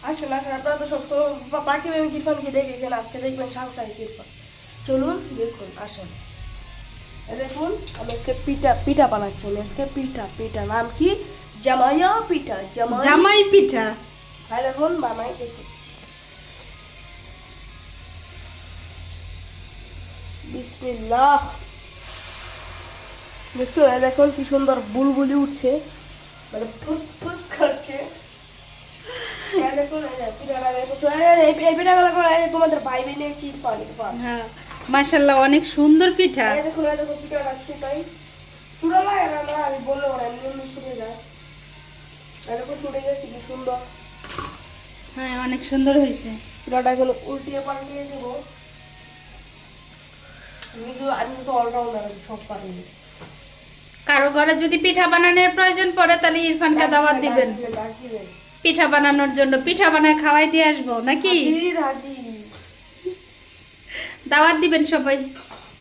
আসেন আসেন, আপনারা তো সবসময় পাখি প্রেমিক ইরফানকে দেখেছেন, আজকে দেখবেন সাংসারিক ইরফান। চলুন দেখুন, আসুন। এই দেখুন আমি আজকে পিঠা পিঠা বানাচ্ছি। আমি আজকে পিঠা পিঠা নাম কি? জামাইয়া পিঠা। জামাই পিঠা। হ্যাঁ দেখুন বানাই, দেখুন। বিসমিল্লাহ। দেখছো, এই দেখুন কি সুন্দর বুলবুলি উঠছে, মানে ফুস ফুস করছে। এই দেখুন, এই যে পিঠাটা দেখছো, এই পিঠাগুলো করে এই যে তোমাদের ভাই বানিয়েছি ইরফান ইরফান। হ্যাঁ, মাশাআল্লাহ, অনেক সুন্দর পিঠা। এই দেখুন পিঠাটা আছে তাই চূড়া লাগে না, না আমি বললে ওরা এমনি ছুটে যায়। এই দেখুন ছুটে গেছে, কি সুন্দর। হ্যাঁ, অনেক সুন্দর হয়েছে। পিঠাটা এখন উল্টিয়ে পাল্টিয়ে দেবো। আমি তো অলরাউন্ডার, সব পারি। কারো ঘরে যদি পিঠা বানানোর প্রয়োজন পড়ে তাহলে ইরফানকে দাওয়াত দিবেন। রাখবেন। পিঠা বানানোর জন্য পিঠা বানায় খাওয়াই দিয়ে আসবো নাকি? হাজির হাজির। দাওয়াত দিবেন সবাই।